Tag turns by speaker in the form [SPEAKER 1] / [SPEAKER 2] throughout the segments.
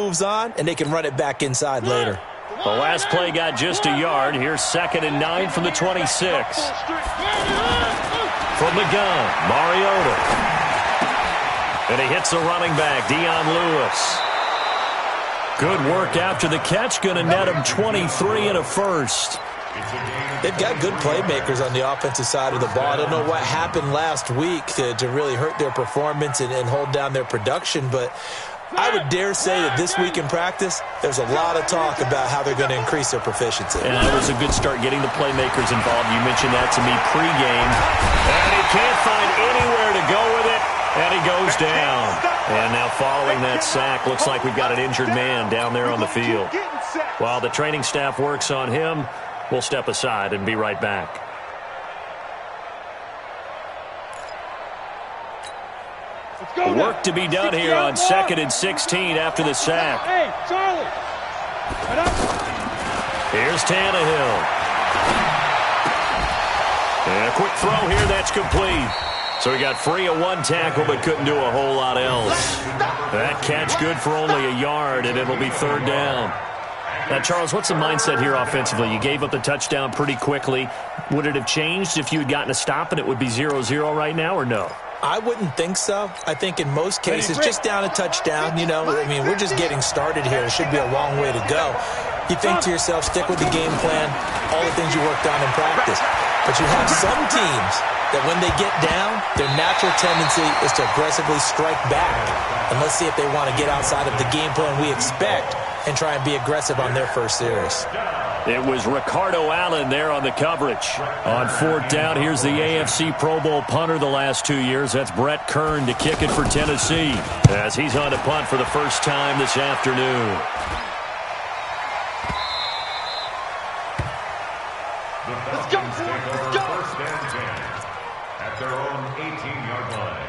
[SPEAKER 1] moves on, and they can run it back inside later.
[SPEAKER 2] The last play got just a yard. Here's 2nd and 9 from the 26. From the gun, Mariota. And he hits the running back, Dion Lewis. Good work after the catch. Going to net him 23 and a first.
[SPEAKER 1] They've got good playmakers on the offensive side of the ball. I don't know what happened last week to really hurt their performance and hold down their production, but I would dare say that this week in practice, there's a lot of talk about how they're going to increase their proficiency.
[SPEAKER 2] And it was a good start getting the playmakers involved. You mentioned that to me pregame. And he can't find anywhere to go with it, and he goes down. And now following that sack, looks like we've got an injured man down there on the field. While the training staff works on him, we'll step aside and be right back. Work to be done here on 2nd and 16 after the sack.
[SPEAKER 3] Hey, Charlie.
[SPEAKER 2] Here's Tannehill. And a quick throw here, that's complete. So he got free of one tackle but couldn't do a whole lot else. That catch good for only a yard, and it'll be 3rd down. Now, Charles, what's the mindset here offensively? You gave up the touchdown pretty quickly. Would it have changed if you had gotten a stop and it would be 0-0 right now, or no?
[SPEAKER 1] I wouldn't think so. I think in most cases, just down a touchdown, we're just getting started here. It should be a long way to go. You think to yourself, stick with the game plan, all the things you worked on in practice. But you have some teams that when they get down, their natural tendency is to aggressively strike back. And let's see if they want to get outside of the game plan we expect and try and be aggressive on their first series.
[SPEAKER 2] It was Ricardo Allen there on the coverage. On 4th down, here's the AFC Pro Bowl punter the last 2 years. That's Brett Kern to kick it for Tennessee, as he's on to punt for the first time this afternoon.
[SPEAKER 3] Let's go, let's go.
[SPEAKER 4] At their own 18-yard line.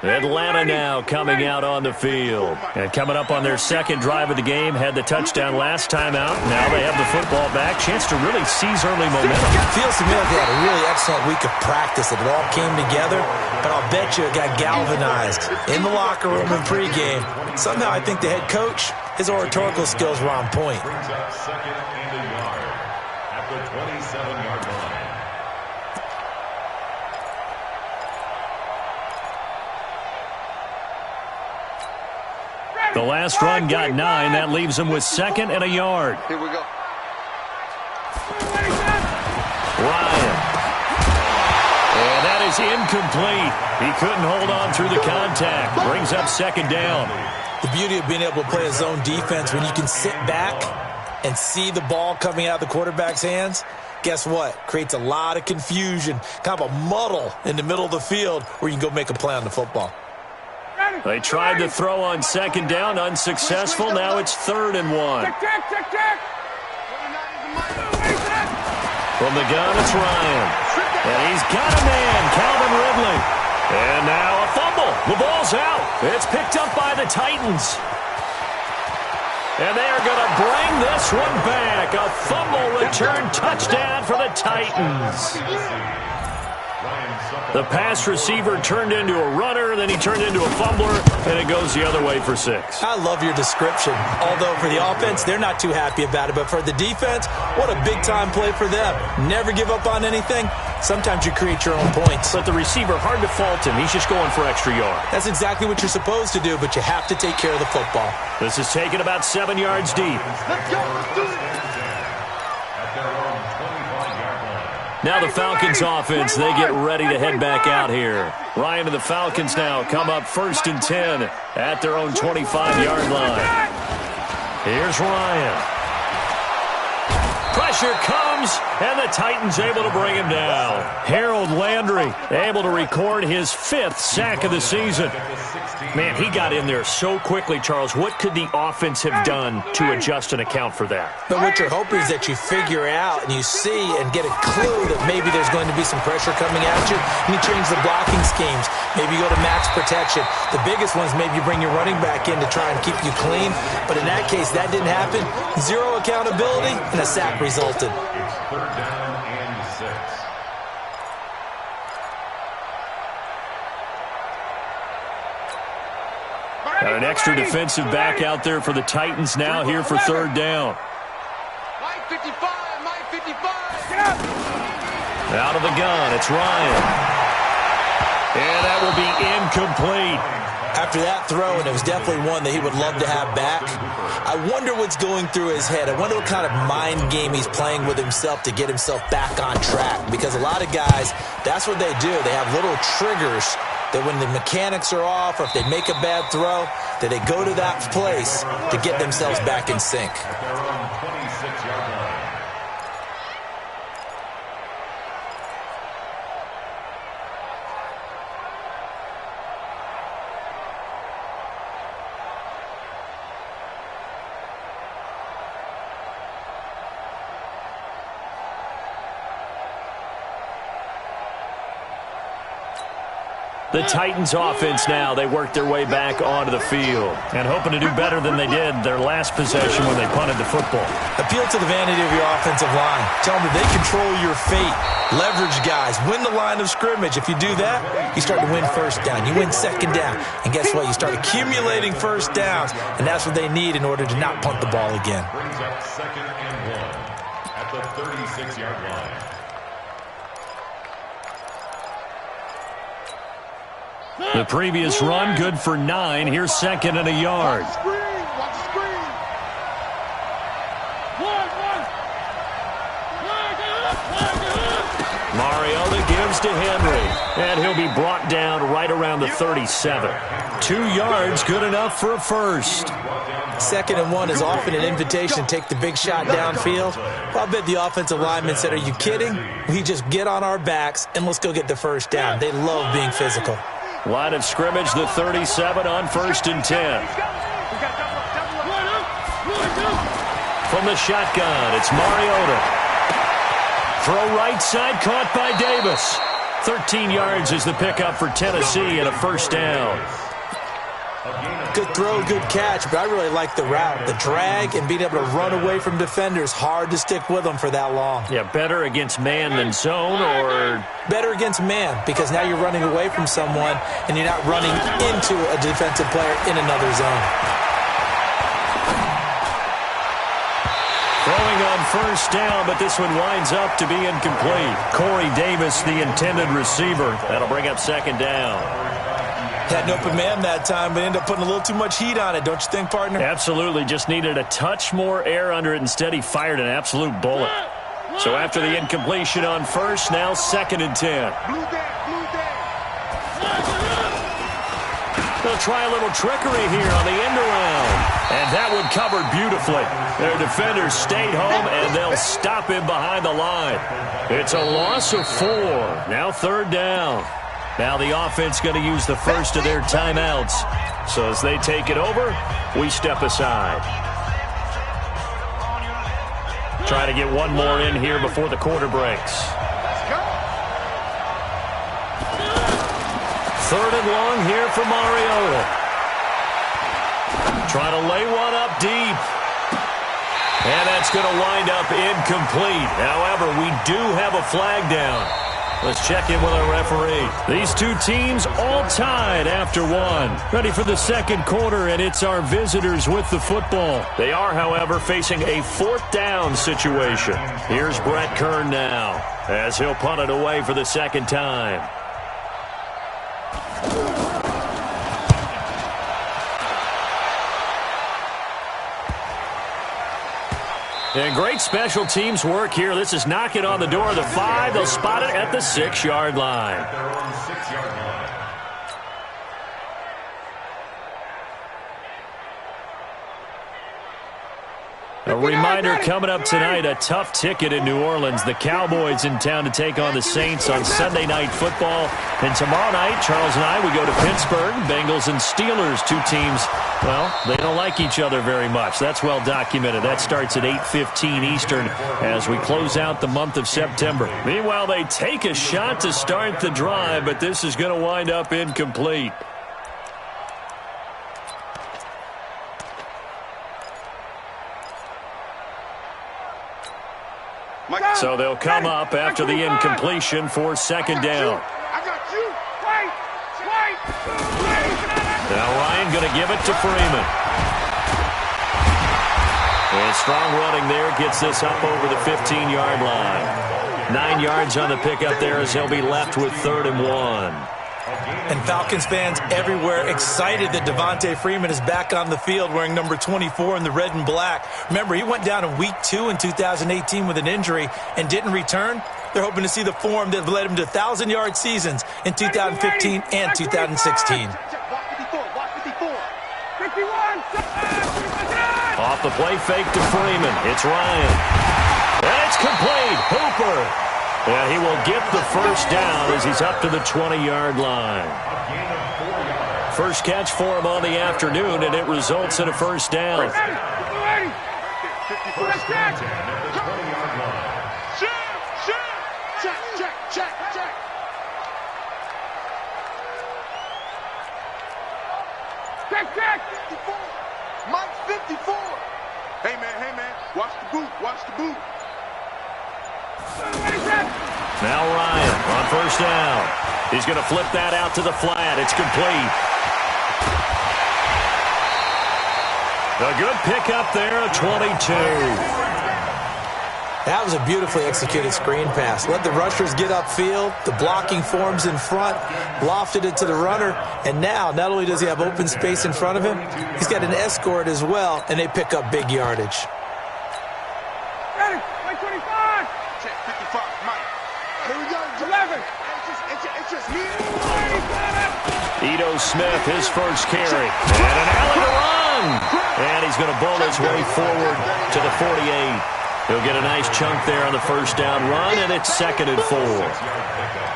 [SPEAKER 2] Atlanta now coming out on the field. And coming up on their 2nd drive of the game, had the touchdown last time out. Now they have the football back. Chance to really seize early momentum.
[SPEAKER 1] Feels to me like they had a really excellent week of practice. It all came together, but I'll bet you it got galvanized in the locker room in pregame. Somehow I think the head coach, his oratorical skills were on point.
[SPEAKER 4] Brings up 2nd and a yard at the 27-yard line.
[SPEAKER 2] The last run got 9. That leaves him with 2nd and a yard.
[SPEAKER 3] Here we go.
[SPEAKER 2] Ryan. And that is incomplete. He couldn't hold on through the contact. Brings up 2nd down.
[SPEAKER 1] The beauty of being able to play a zone defense when you can sit back and see the ball coming out of the quarterback's hands, guess what? Creates a lot of confusion, kind of a muddle in the middle of the field where you can go make a play on the football.
[SPEAKER 2] They tried to throw on 2nd down, unsuccessful. Now it's 3rd and 1. From the gun, it's Ryan. And he's got a man, Calvin Ridley. And now a fumble. The ball's out. It's picked up by the Titans. And they are going to bring this one back. A fumble return touchdown for the Titans. The pass receiver turned into a runner, then he turned into a fumbler, and it goes the other way for 6.
[SPEAKER 1] I love your description. Although for the offense, they're not too happy about it. But for the defense, what a big-time play for them. Never give up on anything. Sometimes you create your own points.
[SPEAKER 2] But the receiver, hard to fault him. He's just going for extra yards.
[SPEAKER 1] That's exactly what you're supposed to do, but you have to take care of the football.
[SPEAKER 2] This is taken about 7 yards deep.
[SPEAKER 3] Let's go, let's do it.
[SPEAKER 2] Now the Falcons offense, they get ready to head back out here. Ryan and the Falcons now come up 1st and 10 at their own 25-yard line. Here's Ryan. Pressure comes, and the Titans able to bring him down. Harold Landry able to record his 5th sack of the season. Man, he got in there so quickly, Charles. What could the offense have done to adjust and account for that?
[SPEAKER 1] But what you're hoping is that you figure out and you see and get a clue that maybe there's going to be some pressure coming at you, and you change the blocking schemes. Maybe you go to max protection. The biggest one is maybe you bring your running back in to try and keep you clean. But in that case, that didn't happen. 0 accountability, and a sack resulted.
[SPEAKER 4] It's 3rd down and 6.
[SPEAKER 2] Got an extra defensive back out there for the Titans now here for third down.
[SPEAKER 3] Mike 55, Mike 55.
[SPEAKER 2] Out of the gun, it's Ryan. And that will be incomplete.
[SPEAKER 1] After that throw, and it was definitely one that he would love to have back, I wonder what's going through his head. I wonder what kind of mind game he's playing with himself to get himself back on track. Because a lot of guys, that's what they do. They have little triggers that when the mechanics are off or if they make a bad throw, that they go to that place to get themselves back in sync.
[SPEAKER 4] At their own 26-yard line.
[SPEAKER 2] The Titans offense now, they work their way back onto the field and hoping to do better than they did their last possession when they punted the football.
[SPEAKER 1] Appeal to the vanity of your offensive line. Tell them that they control your fate. Leverage guys. Win the line of scrimmage. If you do that, you start to win first down. You win second down. And guess what? You start accumulating first downs, and that's what they need in order to not punt the ball again.
[SPEAKER 4] Brings up 2nd and 1 at the 36-yard line.
[SPEAKER 2] The previous run, good for 9. Here's 2nd and a yard.
[SPEAKER 3] Watch the screen, watch the screen.
[SPEAKER 2] Mariota gives to Henry, and he'll be brought down right around the 37. 2 yards, good enough for a first.
[SPEAKER 1] 2nd and 1 is often an invitation to take the big shot downfield. Well, I bet the offensive lineman said, are you kidding? We just get on our backs and let's go get the first down. They love being physical.
[SPEAKER 2] Line of scrimmage, the 37 on 1st and 10. From the shotgun, it's Mariota. Throw right side, caught by Davis. 13 yards is the pickup for Tennessee and a first down.
[SPEAKER 1] Good throw, good catch, but I really like the route. The drag and being able to run away from defenders, hard to stick with them for that long.
[SPEAKER 2] Yeah, better against man than zone, or
[SPEAKER 1] better against man, because now you're running away from someone and you're not running into a defensive player in another zone.
[SPEAKER 2] Throwing on first down, but this one winds up to be incomplete. Corey Davis, the intended receiver. That'll bring up 2nd down.
[SPEAKER 1] Had an open man that time, but ended up putting a little too much heat on it, don't you think, partner?
[SPEAKER 2] Absolutely. Just needed a touch more air under it. Instead, he fired an absolute bullet. So after the incompletion on first, now 2nd and 10. They'll try a little trickery here on the end around. And that one covered beautifully. Their defenders stayed home, and they'll stop him behind the line. It's a loss of 4. Now 3rd down. Now the offense going to use the first of their timeouts. So as they take it over, we step aside. Try to get one more in here before the quarter breaks. 3rd and long here for Mariota. Trying to lay one up deep. And that's going to wind up incomplete. However, we do have a flag down. Let's check in with our referee. These two teams all tied after 1. Ready for the 2nd quarter, and it's our visitors with the football. They are, however, facing a 4th down situation. Here's Brett Kern now, as he'll punt it away for the 2nd time. And great special teams work here. This is knocking on the door of the 5. They'll spot it at the 6-yard line.
[SPEAKER 4] At their own 6-yard line.
[SPEAKER 2] A reminder coming up tonight, a tough ticket in New Orleans. The Cowboys in town to take on the Saints on Sunday Night Football. And tomorrow night, Charles and I, we go to Pittsburgh. Bengals and Steelers, two teams, well, they don't like each other very much. That's well documented. That starts at 8:15 Eastern as we close out the month of September. Meanwhile, they take a shot to start the drive, but this is going to wind up incomplete. So they'll come up after the incompletion for 2nd down.
[SPEAKER 3] I got you. Wait.
[SPEAKER 2] Now Ryan going to give it to Freeman. And strong running there gets this up over the 15-yard line. 9 yards on the pickup there as he'll be left with 3rd and 1.
[SPEAKER 1] And Falcons fans everywhere excited that Devontae Freeman is back on the field wearing number 24 in the red and black. Remember, he went down in week 2 in 2018 with an injury and didn't return. They're hoping to see the form that led him to 1,000-yard seasons in 2015 and 2016.
[SPEAKER 2] Off the play fake to Freeman. It's Ryan. And it's complete. Hooper. And he will get the first down as he's up to the 20-yard line. First catch for him on the afternoon, and it results in a first down.
[SPEAKER 3] Check, check, check, check. Check, check. 54. Mike 54. Hey, man, watch the boot, watch the boot.
[SPEAKER 2] Now Ryan on first down. He's going to flip that out to the flat. It's complete. A good pickup there, a 22.
[SPEAKER 1] That was a beautifully executed screen pass. Let the rushers get upfield. The blocking forms in front. Lofted it to the runner. And now, not only does he have open space in front of him, he's got an escort as well, and they pick up big yardage.
[SPEAKER 3] Ready, 25. Check, 55, Mike. Here we go, 11. It's just me.
[SPEAKER 2] Ito Smith, his first carry. And an alley to run. And he's going to bowl his way forward to the 48. He'll get a nice chunk there on the first down run, and it's 2nd and 4.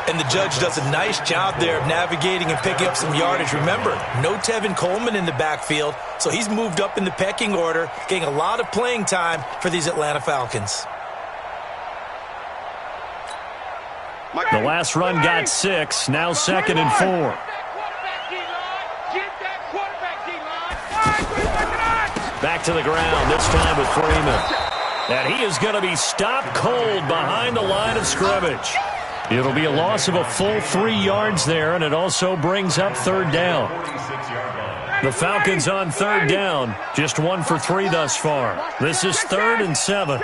[SPEAKER 1] And the judge does a nice job there of navigating and picking up some yardage. Remember, no Tevin Coleman in the backfield, so he's moved up in the pecking order, getting a lot of playing time for these Atlanta Falcons.
[SPEAKER 2] The last run got 6, now 2nd and 4. Back to the ground, this time with Freeman. And he is going to be stopped cold behind the line of scrimmage. It'll be a loss of a full 3 yards there, and it also brings up 3rd down. The Falcons on 3rd down, just 1 for 3 thus far. This is 3rd and 7.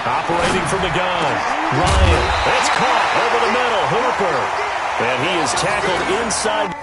[SPEAKER 2] Operating from the gun, Ryan. It's caught over the middle, Hooper. And he is tackled inside.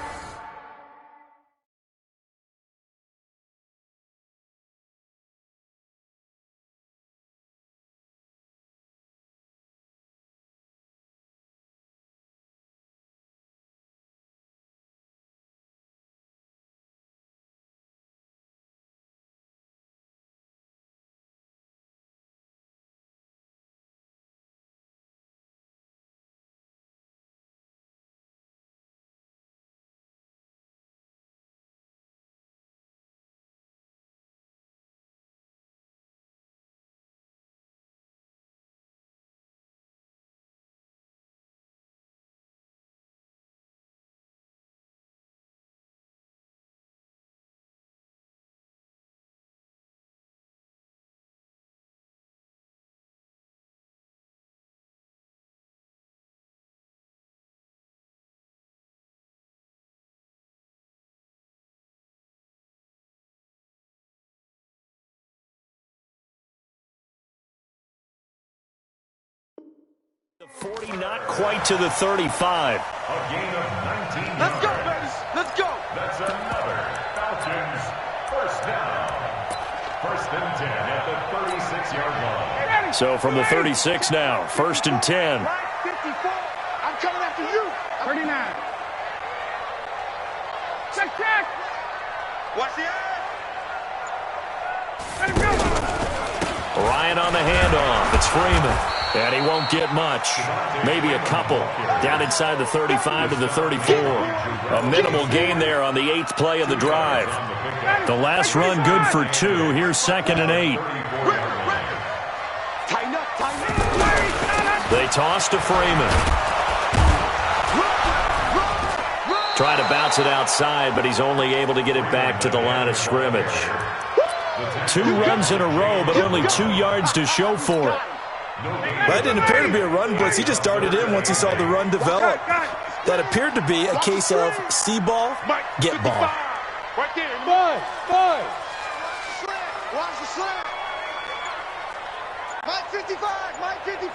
[SPEAKER 2] The 40, not quite to the 35.
[SPEAKER 4] A gain of 19
[SPEAKER 3] Let's go,
[SPEAKER 4] yards.
[SPEAKER 3] baby. Let's go.
[SPEAKER 4] That's another Falcons first down. 1st and 10 at the 36-yard line.
[SPEAKER 2] So from the 36 now, 1st and 10.
[SPEAKER 3] 54. I'm coming after you. 39. Check, check. Watch the eye. Let him go.
[SPEAKER 2] Ryan on the handoff. It's Freeman. And he won't get much. Maybe a couple. Down inside the 35 to the 34. A minimal gain there on the 8th play of the drive. The last run good for 2. Here's 2nd and 8.
[SPEAKER 3] Tighten up, tighten up.
[SPEAKER 2] They toss to Freeman. Try to bounce it outside, but he's only able to get it back to the line of scrimmage. 2 runs in a row, but only 2 yards to show for it.
[SPEAKER 1] That didn't appear to be a run blitz. He just darted in once he saw the run develop. That appeared to be a case of see ball, get ball.
[SPEAKER 3] Right there.
[SPEAKER 5] Five.
[SPEAKER 3] Watch the slant. Mike 55. Mike 55.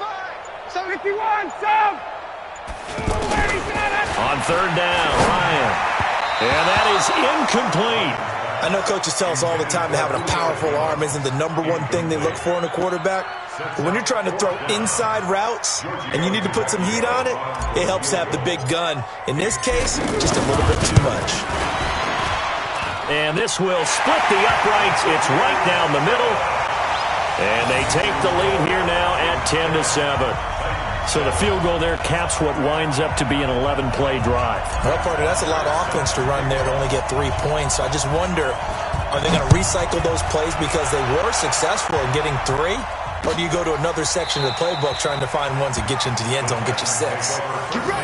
[SPEAKER 3] 51. Sub.
[SPEAKER 2] On third down, Ryan. And that is incomplete.
[SPEAKER 1] I know coaches tell us all the time that having a powerful arm isn't the number one thing they look for in a quarterback. But when you're trying to throw inside routes and you need to put some heat on it, it helps to have the big gun. In this case, just a little bit too much.
[SPEAKER 2] And this will split the uprights. It's right down the middle. And they take the lead here now at 10-7. So the field goal there caps what winds up to be an 11-play drive.
[SPEAKER 1] Well, partner, that's a lot of offense to run there to only get 3 points. So I just wonder, are they going to recycle those plays because they were successful in getting 3? Or do you go to another section of the playbook trying to find ones that get you into the end zone, get you 6?
[SPEAKER 3] Get ready.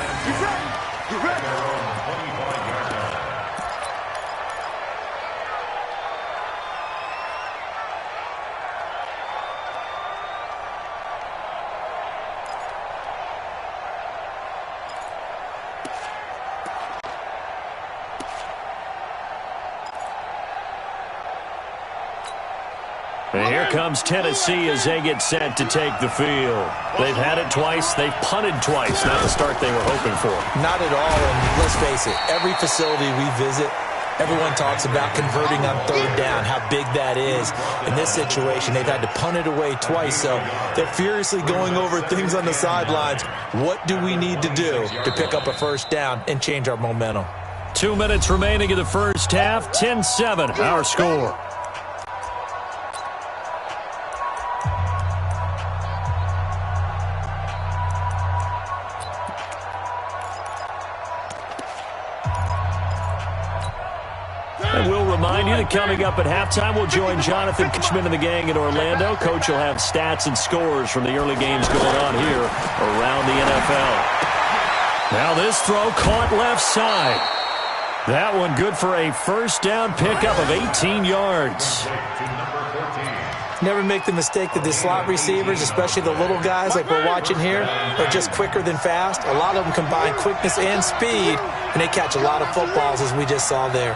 [SPEAKER 2] And here comes Tennessee as they get set to take the field. They've had it twice. They've punted twice. Not the start they were hoping for.
[SPEAKER 1] Not at all. And let's face it, every facility we visit, everyone talks about converting on third down, how big that is. In this situation, they've had to punt it away twice, so they're furiously going over things on the sidelines. What do we need to do to pick up a first down and change our momentum?
[SPEAKER 2] 2 minutes remaining in the first half. 10-7, our score. And we'll remind you that coming up at halftime, we'll join Jonathan Kitchman and the gang in Orlando. Coach will have stats and scores from the early games going on here around the NFL. Now this throw caught left side. That one good for a first down pickup of 18 yards.
[SPEAKER 1] Never make the mistake that the slot receivers, especially the little guys like we're watching here, are just quicker than fast. A lot of them combine quickness and speed, and they catch a lot of footballs as we just saw there.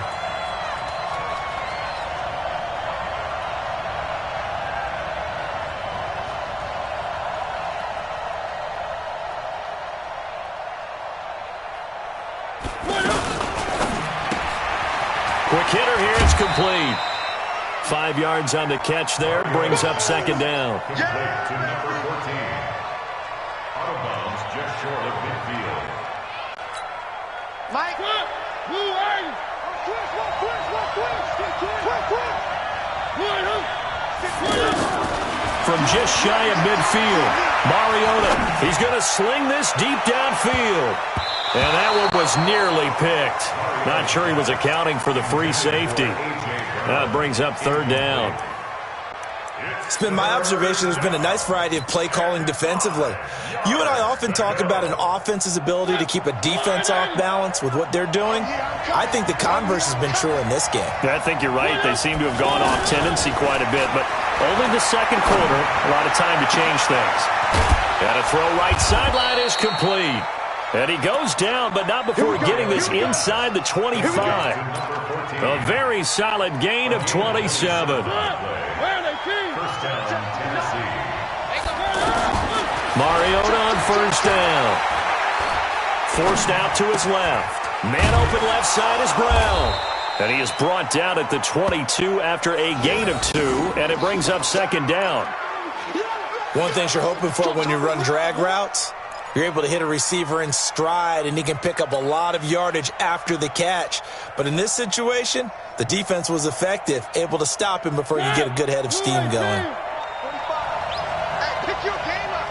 [SPEAKER 2] Quick hitter here, it's complete. 5 yards on the catch there, brings up second down.
[SPEAKER 4] Complete to number 14. Out of bounds, just short of midfield.
[SPEAKER 3] Mike.
[SPEAKER 2] From just shy of midfield, Mariota, he's going to sling this deep downfield. And that one was nearly picked. Not sure he was accounting for the free safety. That brings up third down.
[SPEAKER 1] It's been my observation there's been a nice variety of play calling defensively. You and I often talk about an offense's ability to keep a defense off balance with what they're doing. I think the converse has been true in this game.
[SPEAKER 2] I think you're right. They seem to have gone off tendency quite a bit, but only the second quarter, a lot of time to change things. Got a throw right sideline is complete. And he goes down, but not before getting this inside the 25. A very solid gain of 27.
[SPEAKER 4] First down, Tennessee.
[SPEAKER 2] Mariota on first down. Forced out to his left. Man open left side is Brown. And he is brought down at the 22 after a gain of 2, and it brings up second down.
[SPEAKER 1] One thing you're hoping for when you run drag routes, you're able to hit a receiver in stride, and he can pick up a lot of yardage after the catch. But in this situation, the defense was effective, able to stop him before you get a good head of steam going.
[SPEAKER 3] Hey, pick your game up.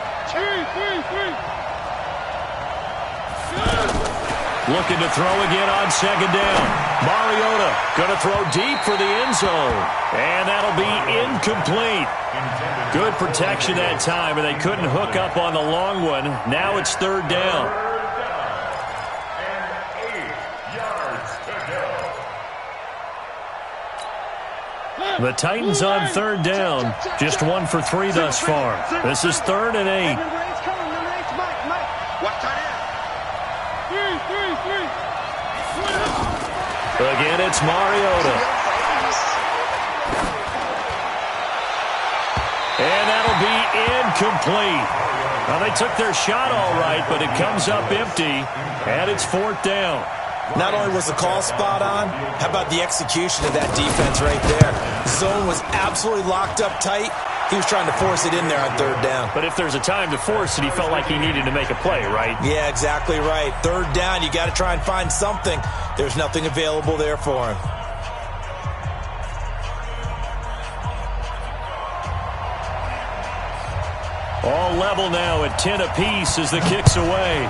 [SPEAKER 2] Looking to throw again on second down. Mariota going to throw deep for the end zone. And that'll be incomplete. Good protection that time, and they couldn't hook up on the long one. Now it's third down.
[SPEAKER 4] And 8 yards to go.
[SPEAKER 2] The Titans on third down. Just 1 for 3 thus far. This is 3rd and 8.
[SPEAKER 3] Number 8's coming. Number 8's Mike. Watch tight end.
[SPEAKER 2] Again, it's Mariota. And that'll be incomplete. Now, they took their shot all right, but it comes up empty, and it's 4th down.
[SPEAKER 1] Not only was the call spot on, how about the execution of that defense right there? Zone was absolutely locked up tight. He was trying to force it in there on 3rd down.
[SPEAKER 2] But if there's a time to force it, he felt like he needed to make a play, right?
[SPEAKER 1] Yeah, exactly right. 3rd down, you got to try and find something. There's nothing available there for him.
[SPEAKER 2] All level now at 10 apiece as the kick's away.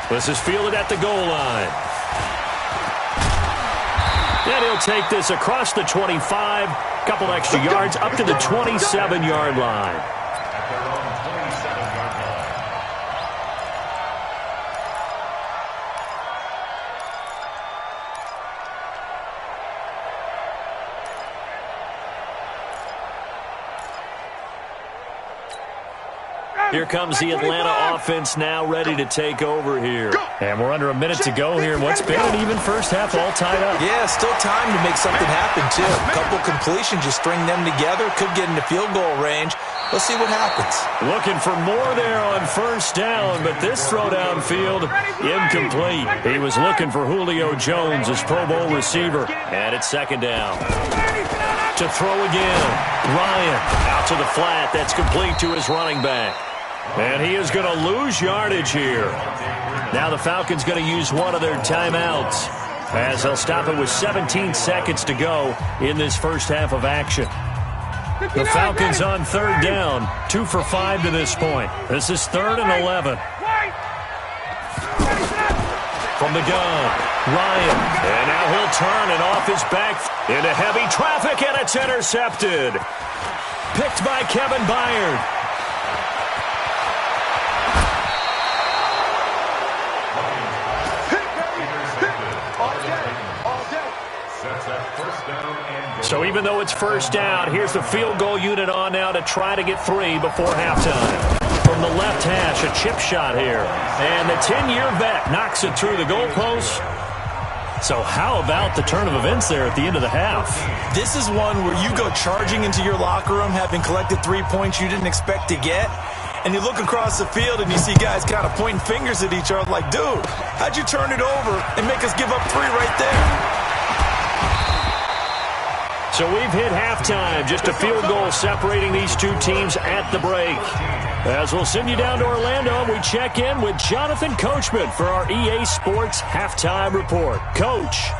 [SPEAKER 2] This is fielded at the goal line. And he'll take this across the 25, couple extra yards up to the 27-yard line.
[SPEAKER 4] At their own 27-yard line.
[SPEAKER 2] Here comes the Atlanta offense now ready to take over here. And we're under a minute to go here in what's been an even first half all tied up.
[SPEAKER 1] Yeah, still time to make something happen, too. A couple completions, you string them together, could get into field goal range. Let's see what happens.
[SPEAKER 2] Looking for more there on 1st down, but this throw downfield, incomplete. He was looking for Julio Jones, his Pro Bowl receiver. And it's 2nd down. To throw again. Ryan out to the flat. That's complete to his running back. And he is going to lose yardage here. Now the Falcons going to use one of their timeouts as they'll stop it with 17 seconds to go in this first half of action. The Falcons on 3rd down, 2 for 5 to this point. This is 3rd and 11. From the gun, Ryan. And now he'll turn and off his back into heavy traffic, and it's intercepted. Picked by Kevin Byard. So even though it's 1st down, here's the field goal unit on now to try to get 3 before halftime. From the left hash, a chip shot here. And the 10-year vet knocks it through the goalpost. So how about the turn of events there at the end of the half?
[SPEAKER 1] This is one where you go charging into your locker room having collected 3 points you didn't expect to get. And you look across the field and you see guys kind of pointing fingers at each other like, dude, how'd you turn it over and make us give up 3 right there?
[SPEAKER 2] So we've hit halftime, just a field goal separating these two teams at the break. As we'll send you down to Orlando, we check in with Jonathan Coachman for our EA Sports Halftime Report. Coach.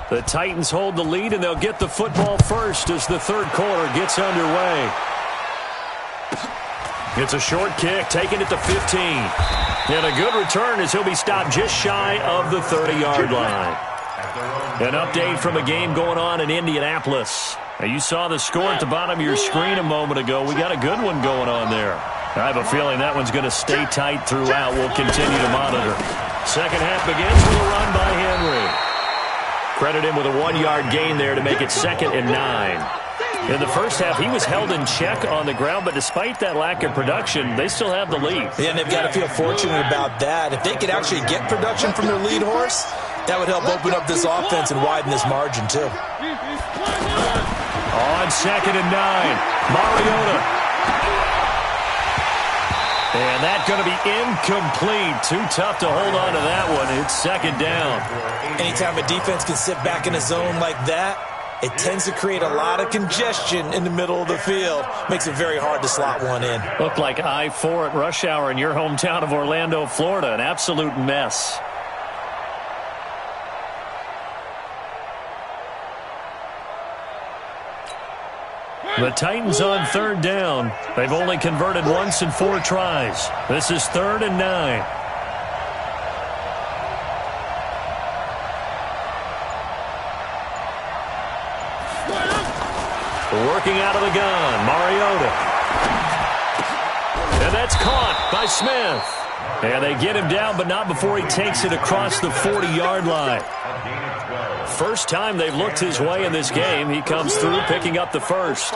[SPEAKER 2] The Titans hold the lead, and they'll get the football first as the third quarter gets underway. It's a short kick, taken at the 15. And a good return as he'll be stopped just shy of the 30-yard line. An update from a game going on in Indianapolis. Now, you saw the score at the bottom of your screen a moment ago. We got a good one going on there. I have a feeling that one's going to stay tight throughout. We'll continue to monitor. Second half begins with a run by Henry. Credit him with a 1-yard gain there to make it 2nd and 9. In the first half, he was held in check on the ground, but despite that lack of production, they still have the lead.
[SPEAKER 1] Yeah, and they've got to feel fortunate about that. If they could actually get production from their lead horse, that would help open up this offense and widen this margin, too.
[SPEAKER 2] On 2nd and 9, Mariota. And that's going to be incomplete. Too tough to hold on to that one. It's 2nd down.
[SPEAKER 1] Anytime a defense can sit back in a zone like that, it tends to create a lot of congestion in the middle of the field. Makes it very hard to slot one in.
[SPEAKER 2] Looked like I-4 at rush hour in your hometown of Orlando, Florida. An absolute mess. The Titans on third down. They've only converted once in 4 tries. This is 3rd and 9. Working out of the gun, Mariota. And that's caught by Smith. And they get him down, but not before he takes it across the 40-yard line. First time they've looked his way in this game. He comes through, picking up the first.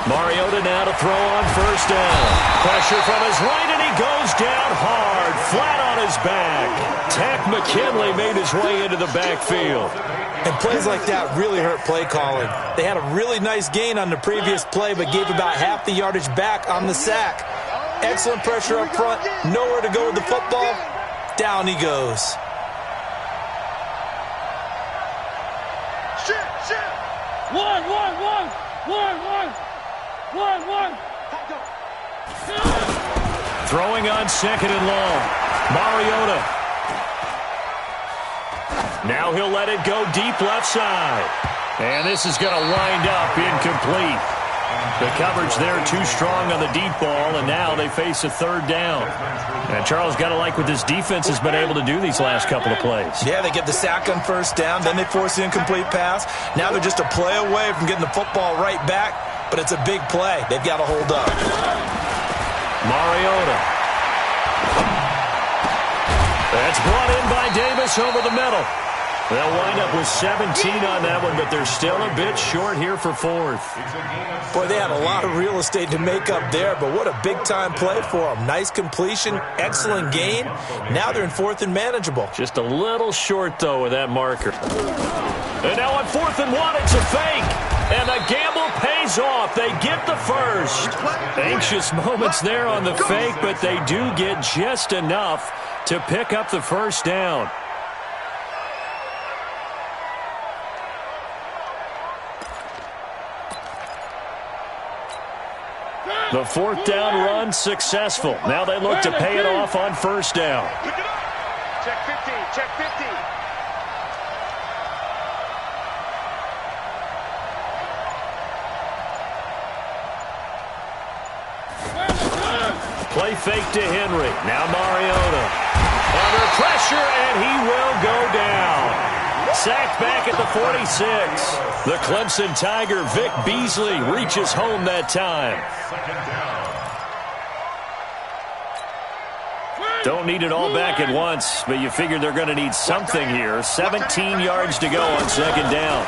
[SPEAKER 2] Mariota now to throw on first down. Pressure from his right, and he goes down hard, flat on his back. Tack McKinley made his way into the backfield.
[SPEAKER 1] And plays like that really hurt play calling. They had a really nice gain on the previous play, but gave about half the yardage back on the sack. Excellent pressure up front, nowhere to go with the football. Down he goes.
[SPEAKER 2] Throwing on 2nd and long. Mariota. Now he'll let it go deep left side. And this is going to wind up incomplete. The coverage there too strong on the deep ball, and now they face a 3rd down. And Charles, got to like what this defense has been able to do these last couple of plays.
[SPEAKER 1] Yeah, they get the sack on first down, then they force the incomplete pass. Now they're just a play away from getting the football right back, but it's a big play. They've got to hold up.
[SPEAKER 2] Mariota. That's brought in by Davis over the middle. They'll wind up with 17 on that one, but they're still a bit short here for 4th.
[SPEAKER 1] Boy, they had a lot of real estate to make up there, but what a big-time play for them. Nice completion, excellent gain. Now they're in 4th and manageable.
[SPEAKER 2] Just a little short, though, with that marker. And now on 4th and 1, it's a fake. And the gamble pays off. They get the first. Anxious moments there on the fake, but they do get just enough to pick up the first down. The 4th down run successful. Now they look to pay it off on first down.
[SPEAKER 3] Check 50, check 50.
[SPEAKER 2] Play fake to Henry. Now Mariota. Under pressure, and he will go down. Sacked back at the 46. The Clemson Tiger, Vic Beasley, reaches home that time. Don't need it all back at once, but you figure they're going to need something here. 17 yards to go on 2nd down.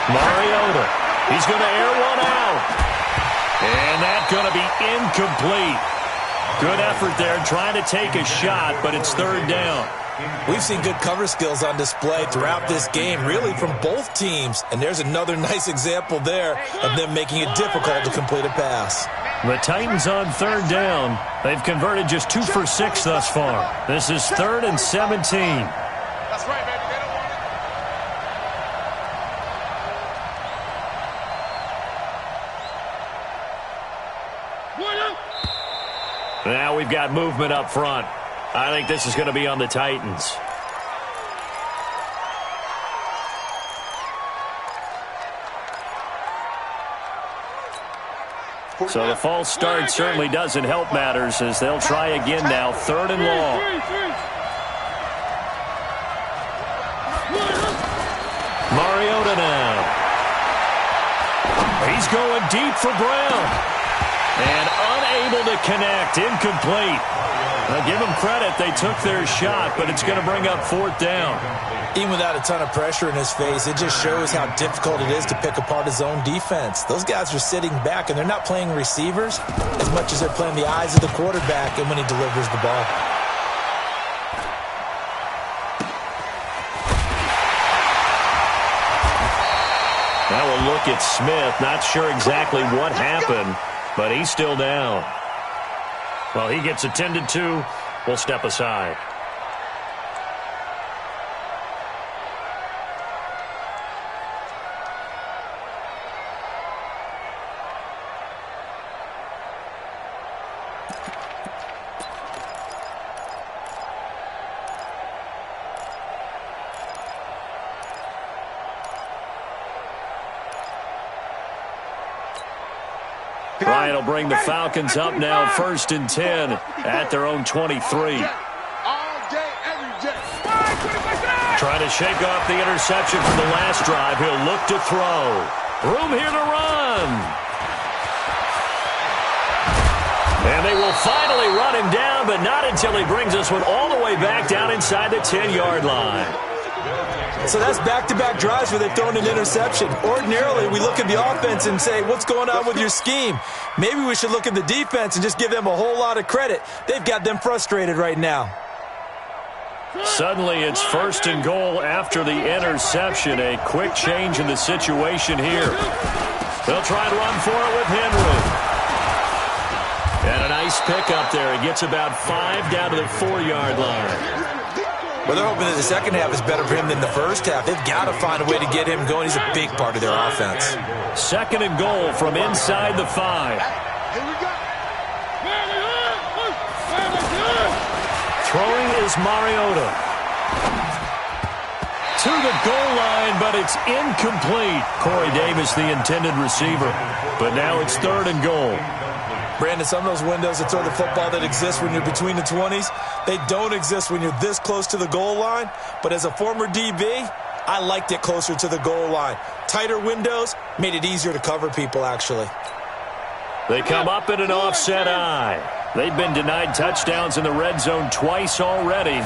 [SPEAKER 2] Mariota. He's going to air one out. And that's going to be incomplete. Good effort there trying to take a shot, but it's 3rd down.
[SPEAKER 1] We've seen good cover skills on display throughout this game, really from both teams. And there's another nice example there of them making it difficult to complete a pass.
[SPEAKER 2] The Titans on 3rd down. They've converted just 2 for 6 thus far. This is 3rd and 17.
[SPEAKER 3] That's right, baby. They don't want it.
[SPEAKER 2] Now we've got movement up front. I think this is going to be on the Titans. So the false start certainly doesn't help matters as they'll try again now. 3rd and long. Mariota now. He's going deep for Brown. And unable to connect. Incomplete. Now give them credit. They took their shot, but it's going to bring up 4th down.
[SPEAKER 1] Even without a ton of pressure in his face, it just shows how difficult it is to pick apart his own defense. Those guys are sitting back, and they're not playing receivers as much as they're playing the eyes of the quarterback and when he delivers the ball.
[SPEAKER 2] Now we'll look at Smith. Not sure exactly what happened, but he's still down. Well, he gets attended to. We'll step aside. Ryan will bring the Falcons up now, 1st and 10 at their own 23. Trying to shake off the interception from the last drive. He'll look to throw. Room here to run. And they will finally run him down, but not until he brings this one all the way back down inside the 10-yard line.
[SPEAKER 1] So that's back-to-back drives where they've thrown an interception. Ordinarily, we look at the offense and say, what's going on with your scheme? Maybe we should look at the defense and just give them a whole lot of credit. They've got them frustrated right now.
[SPEAKER 2] Suddenly, it's 1st and goal after the interception. A quick change in the situation here. They'll try and run for it with Henry. And a nice pickup there. He gets about 5 down to the 4-yard line.
[SPEAKER 1] Well, they're hoping that the second half is better for him than the first half. They've got to find a way to get him going. He's a big part of their offense.
[SPEAKER 2] 2nd and goal from inside the 5. Throwing is Mariota. To the goal line, but it's incomplete. Corey Davis, the intended receiver. But now it's 3rd and goal.
[SPEAKER 1] Brandon, some of those windows to throw the football that exist when you're between the 20s, they don't exist when you're this close to the goal line. But as a former DB, I liked it closer to the goal line. Tighter windows made it easier to cover people, actually.
[SPEAKER 2] They come up in an offset eye. They've been denied touchdowns in the red zone twice already.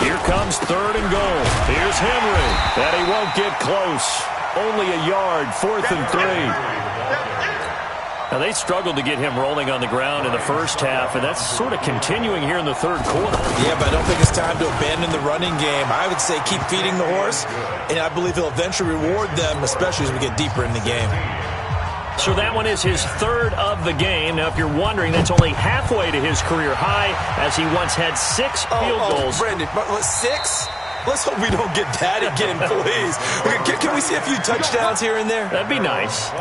[SPEAKER 2] Here comes 3rd and goal. Here's Henry. And he won't get close. Only a yard, 4th and 3. Now, they struggled to get him rolling on the ground in the first half, and that's sort of continuing here in the 3rd quarter.
[SPEAKER 1] Yeah, but I don't think it's time to abandon the running game. I would say keep feeding the horse, and I believe he'll eventually reward them, especially as we get deeper in the game.
[SPEAKER 2] So that one is his 3rd of the game. Now, if you're wondering, that's only halfway to his career high, as he once had 6 field goals.
[SPEAKER 1] Brandon, but 6? Let's hope we don't get that again, please. Can we see a few touchdowns here and there?
[SPEAKER 2] That'd be nice.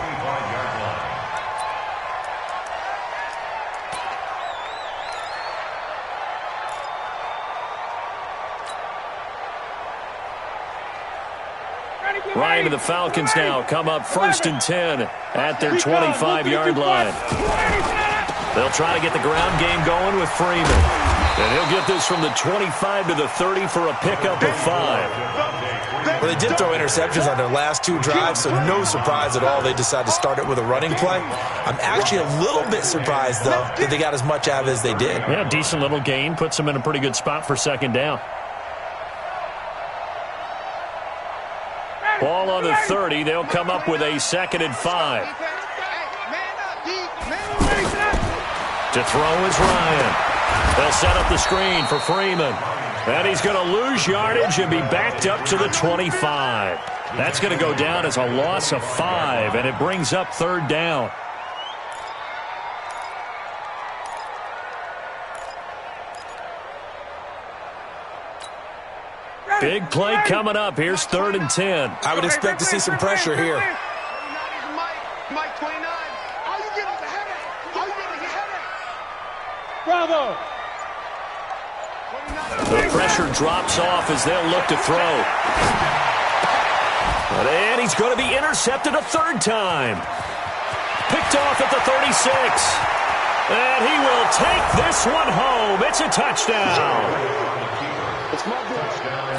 [SPEAKER 2] Ryan and the Falcons now come up 1st and 10 at their 25-yard line. They'll try to get the ground game going with Freeman. And he'll get this from the 25 to the 30 for a pickup of 5.
[SPEAKER 1] Well, they did throw interceptions on their last 2 drives, so no surprise at all they decided to start it with a running play. I'm actually a little bit surprised, though, that they got as much out of it as they did.
[SPEAKER 2] Yeah, decent little gain. Puts them in a pretty good spot for 2nd down. Ball on the 30. They'll come up with a 2nd and 5. To throw is Ryan. They'll set up the screen for Freeman. And he's going to lose yardage and be backed up to the 25. That's going to go down as a loss of 5, and it brings up 3rd down. Big play coming up. Here's 3rd and 10.
[SPEAKER 1] I would expect to see some pressure here.
[SPEAKER 3] Mike 29. How you getting the headache? How you getting the headache? Bravo.
[SPEAKER 2] The pressure drops off as they'll look to throw. And he's going to be intercepted a 3rd time. Picked off at the 36. And he will take this one home. It's a touchdown.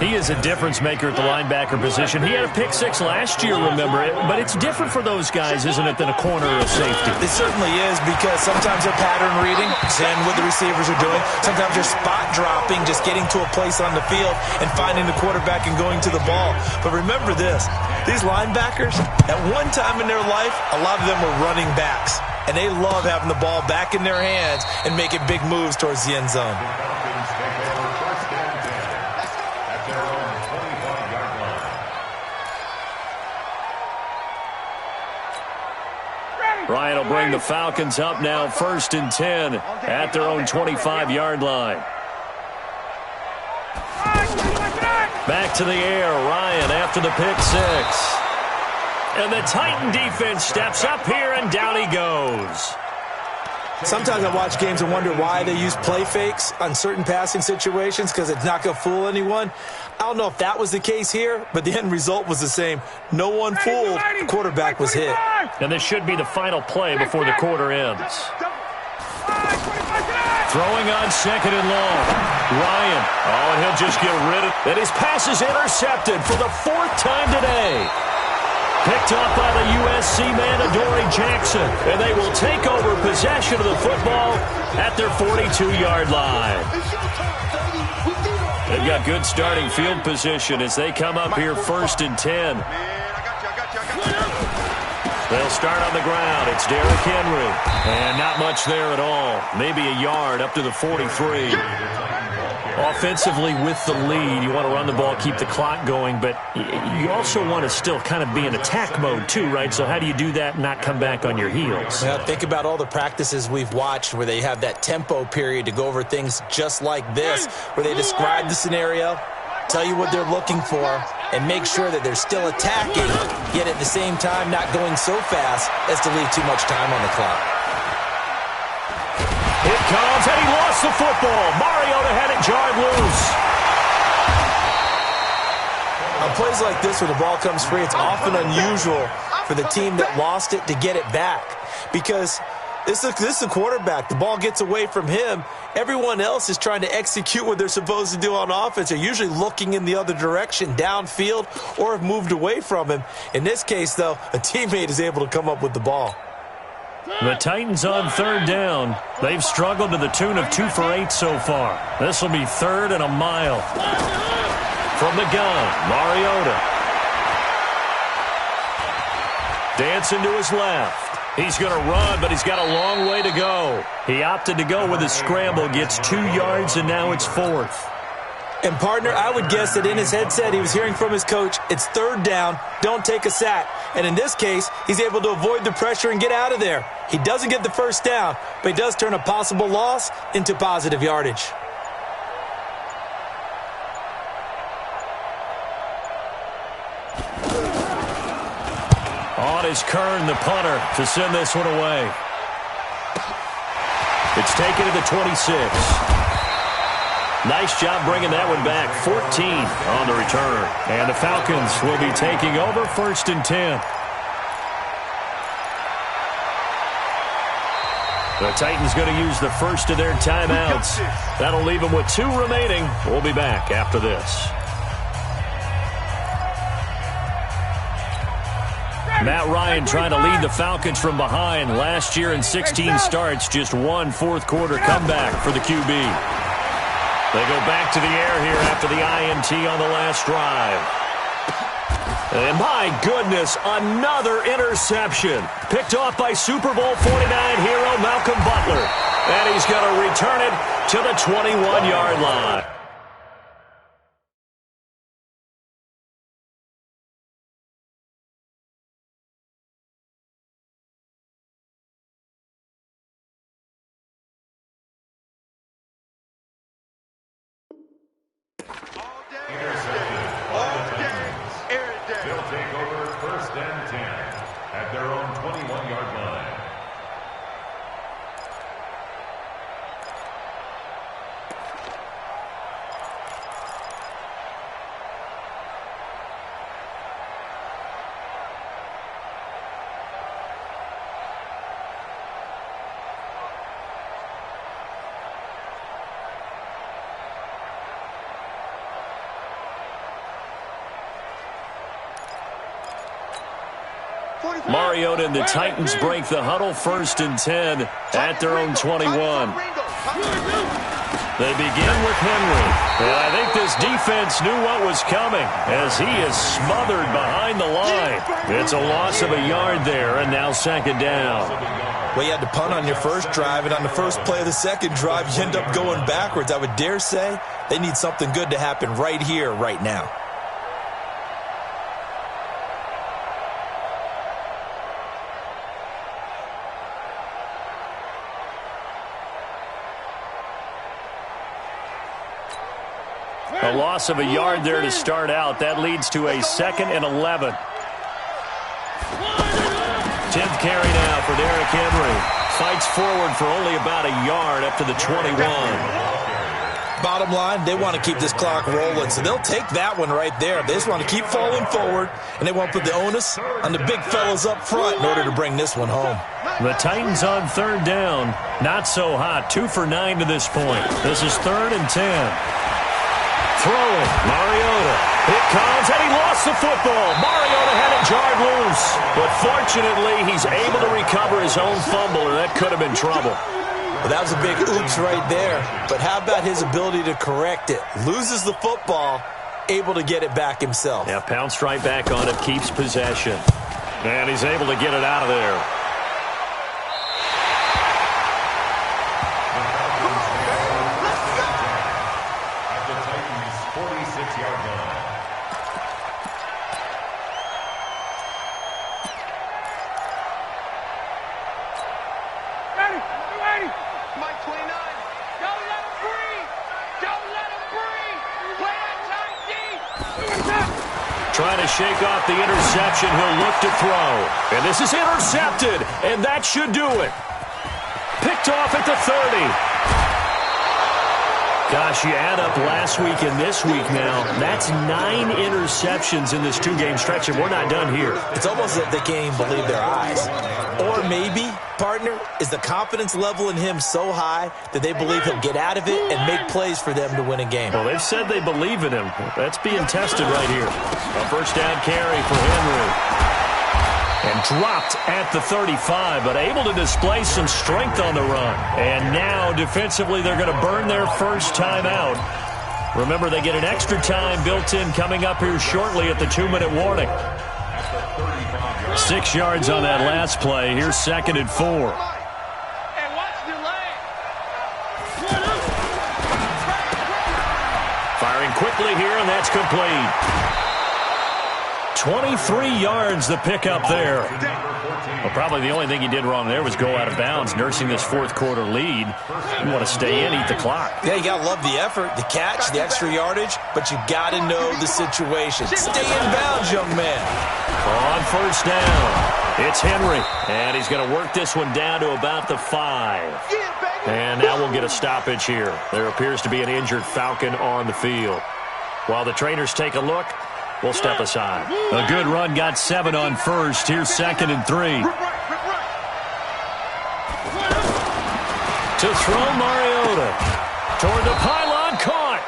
[SPEAKER 2] He is a difference maker at the linebacker position. He had a pick 6 last year, remember it. But it's different for those guys, isn't it, than a corner or a safety?
[SPEAKER 1] It certainly is, because sometimes they're pattern reading, seeing what the receivers are doing. Sometimes they're spot dropping, just getting to a place on the field and finding the quarterback and going to the ball. But remember this, these linebackers, at one time in their life, a lot of them were running backs. And they love having the ball back in their hands and making big moves towards the end zone.
[SPEAKER 2] Ryan will bring the Falcons up now 1st and 10 at their own 25-yard line. Back to the air, Ryan after the pick 6. And the Titan defense steps up here, and down he goes.
[SPEAKER 1] Sometimes I watch games and wonder why they use play fakes on certain passing situations, because it's not going to fool anyone. I don't know if that was the case here, but the end result was the same. No one fooled. The quarterback was hit.
[SPEAKER 2] And this should be the final play before the quarter ends. Throwing on second and long. Ryan. Oh, and he'll just get rid of it. And his pass is intercepted for the 4th time today. Picked up by the USC man, Adoree Jackson. And they will take over possession of the football at their 42-yard line. They've got good starting field position as they come up here 1st and 10. They'll start on the ground. It's Derrick Henry. And not much there at all. Maybe a yard up to the 43. Offensively with the lead, you want to run the ball, keep the clock going, but you also want to still kind of be in attack mode too, right? So how do you do that and not come back on your heels?
[SPEAKER 1] Yeah, think about all the practices we've watched where they have that tempo period to go over things just like this, where they describe the scenario, tell you what they're looking for, and make sure that they're still attacking, yet at the same time not going so fast as to leave too much time on the clock.
[SPEAKER 2] It comes, and he lost the football. Mariota had it jarred loose.
[SPEAKER 1] On plays like this where the ball comes free, it's often unusual for the team that lost it to get it back, because this is a quarterback. The ball gets away from him. Everyone else is trying to execute what they're supposed to do on offense. They're usually looking in the other direction, downfield, or have moved away from him. In this case, though, a teammate is able to come up with the ball.
[SPEAKER 2] The Titans on 3rd down. They've struggled to the tune of 2 for 8 so far. This will be 3rd and a mile. From the gun, Mariota. Dancing to his left. He's going to run, but he's got a long way to go. He opted to go with a scramble, gets 2 yards, and now it's 4th.
[SPEAKER 1] And, partner, I would guess that in his headset he was hearing from his coach, it's 3rd down, don't take a sack. And in this case, he's able to avoid the pressure and get out of there. He doesn't get the 1st down, but he does turn a possible loss into positive yardage.
[SPEAKER 2] On is Kern, the punter, to send this one away. It's taken to the 26. Nice job bringing that one back. 14 on the return. And the Falcons will be taking over 1st and 10. The Titans going to use the first of their timeouts. That'll leave them with 2 remaining. We'll be back after this. Matt Ryan trying to lead the Falcons from behind. Last year in 16 starts, just 1 fourth-quarter comeback for the QB. They go back to the air here after the INT on the last drive. And my goodness, another interception. Picked off by Super Bowl 49 hero Malcolm Butler. And he's going to return it to the 21-yard line.
[SPEAKER 4] They'll take over 1st and 10 at their own 21-yard line.
[SPEAKER 2] Mariota and the Titans break the huddle 1st and 10 at their own 21. They begin with Henry. And I think this defense knew what was coming as he is smothered behind the line. It's a loss of a yard there, and now 2nd down.
[SPEAKER 1] Well, you had to punt on your first drive, and on the first play of the second drive, you end up going backwards. I would dare say they need something good to happen right here, right now.
[SPEAKER 2] A loss of a yard there to start out. That leads to a 2nd and 11. 10th carry now for Derrick Henry. Fights forward for only about a yard up to the 21.
[SPEAKER 1] Bottom line, they want to keep this clock rolling, so they'll take that one right there. They just want to keep falling forward, and they want to put the onus on the big fellas up front in order to bring this one home.
[SPEAKER 2] The Titans on third down. Not so hot. 2 for 9 to this point. This is 3rd and 10. Throwing. Mariota. It comes, and he lost the football. Mariota had it jarred loose. But fortunately, he's able to recover his own fumble, or that could have been trouble.
[SPEAKER 1] Well, that was a big oops right there. But how about his ability to correct it? Loses the football, able to get it back himself.
[SPEAKER 2] Yeah, pounced right back on it, keeps possession. And he's able to get it out of there.
[SPEAKER 4] At the Titans' 46-yard line.
[SPEAKER 3] Ready. Mike 29. Don't let him breathe. Don't let him breathe. Play that tight D.
[SPEAKER 2] Trying to shake off the interception. He'll look to throw. And this is intercepted. And that should do it. Picked off at the 30. Gosh, you add up last week and this week now. That's 9 interceptions in this 2-game stretch, and we're not done here.
[SPEAKER 1] It's almost as if they can't even believe their eyes. Or maybe, partner, is the confidence level in him so high that they believe he'll get out of it and make plays for them to win a game.
[SPEAKER 2] Well, they've said they believe in him. That's being tested right here. A first down carry for Henry. And dropped at the 35, but able to display some strength on the run. And now, defensively, they're going to burn their first time out. Remember, they get an extra time built in coming up here shortly at the 2-minute warning. 6 yards on that last play. Here's 2nd and 4.
[SPEAKER 3] And watch the lane.
[SPEAKER 2] Firing quickly here, and that's complete. 23 yards the pickup there. Well, probably the only thing he did wrong there was go out of bounds, nursing this 4th quarter lead. You want to stay in, eat the clock.
[SPEAKER 1] Yeah, you got to love the effort, the catch, the extra yardage, but you got to know the situation. Stay in bounds, young man.
[SPEAKER 2] On first down, it's Henry, and he's going to work this one down to about the 5. And now we'll get a stoppage here. There appears to be an injured Falcon on the field. While the trainers take a look, we'll step aside. A good run, got 7 on first. Here's 2nd and 3. To throw Mariota. Toward the pylon, caught.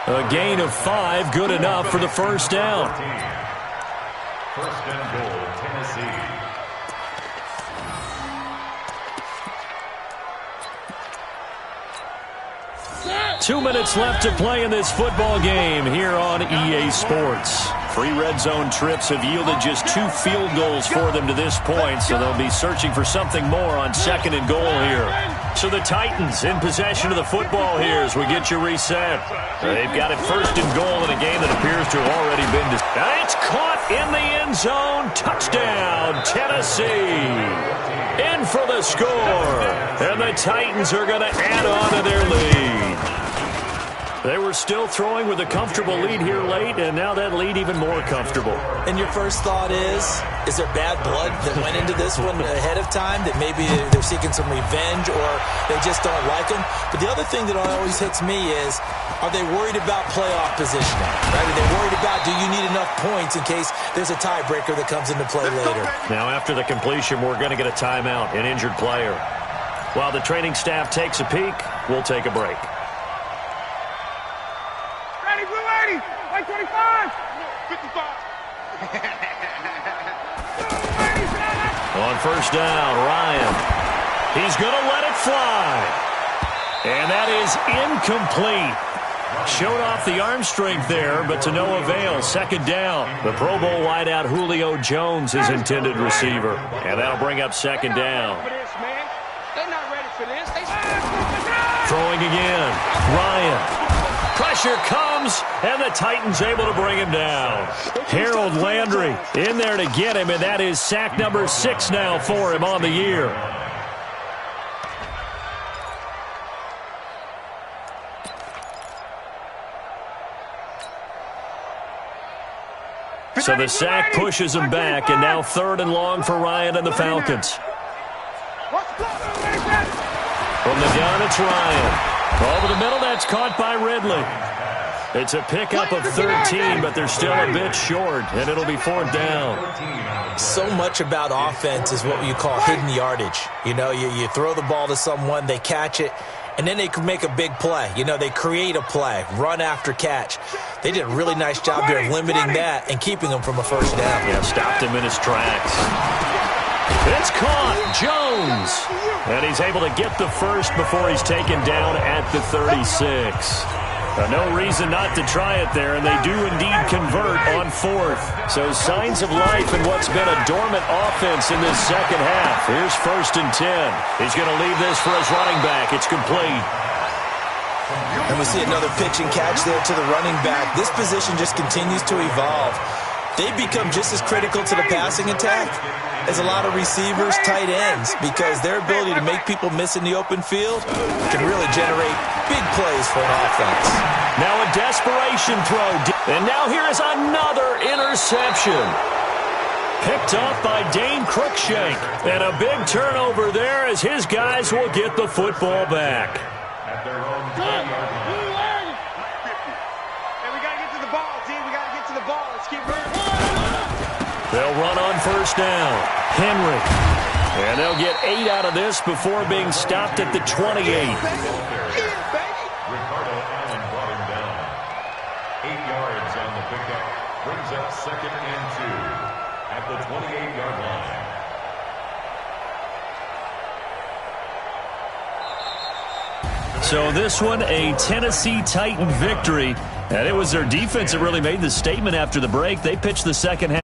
[SPEAKER 2] A gain of 5, good enough for the first down.
[SPEAKER 4] First and goal, Tennessee.
[SPEAKER 2] Two minutes left to play in this football game here on EA Sports. 3 red zone trips have yielded just 2 field goals for them to this point, so they'll be searching for something more on 2nd and goal here. So the Titans in possession of the football here as we get you reset. They've got it 1st and goal in a game that appears to have already been decided. It's caught in the end zone. Touchdown, Tennessee. In for the score. And the Titans are going to add on to their lead. They were still throwing with a comfortable lead here late, and now that lead even more comfortable.
[SPEAKER 1] And your first thought is there bad blood that went into this one ahead of time, that maybe they're seeking some revenge or they just don't like them? But the other thing that always hits me is, are they worried about playoff positioning? Right? Are they worried about, do you need enough points in case there's a tiebreaker that comes into play later?
[SPEAKER 2] Now, after the completion, we're going to get a timeout, an injured player. While the training staff takes a peek, we'll take a break.
[SPEAKER 3] Ready, blue 80. Like 25. 55.
[SPEAKER 2] On first down, Ryan. He's going to let it fly. And that is incomplete. Showed off the arm strength there, but to no avail. 2nd down. The Pro Bowl wideout Julio Jones, his intended receiver. And that'll bring up 2nd down.
[SPEAKER 3] They're not ready for this.
[SPEAKER 2] Throwing again. Ryan. Pressure comes, and the Titans able to bring him down. Harold Landry in there to get him, and that is sack number 6 now for him on the year. So the sack pushes him back, and now 3rd and long for Ryan and the Falcons. From the gun, it's Ryan. Over the middle, that's caught by Ridley. It's a pickup of 13, but they're still a bit short, and it'll be 4th down.
[SPEAKER 1] So much about offense is what you call hidden yardage. You know, you throw the ball to someone, they catch it, and then they can make a big play. You know, they create a play, run after catch. They did a really nice job there of limiting that and keeping him from a first down.
[SPEAKER 2] Yeah, stopped him in his tracks. It's caught, Jones. And he's able to get the first before he's taken down at the 36. No reason not to try it there, and they do indeed convert on 4th. So signs of life in what's been a dormant offense in this second half. Here's 1st and 10. He's going to leave this for his running back. It's complete.
[SPEAKER 1] And we see another pitch and catch there to the running back. This position just continues to evolve. They become just as critical to the passing attack as a lot of receivers, tight ends, because their ability to make people miss in the open field can really generate big plays for an offense.
[SPEAKER 2] Now a desperation throw. And now here is another interception. Picked off by Dane Cruikshank. And a big turnover there as his guys will get the football back.
[SPEAKER 4] At their own 20-yard line.
[SPEAKER 3] Hey, we got to get to the ball, team. We got to get to the ball. Let's keep running.
[SPEAKER 2] They'll run on 1st down. Henry. And they'll get 8 out of this before being stopped at the 28.
[SPEAKER 4] Ricardo Allen brought him down. 8 yards on the pickup. Brings up 2nd and 2 at the 28-yard line.
[SPEAKER 2] So this one, a Tennessee Titan victory. And it was their defense that really made the statement after the break. They pitched the second half.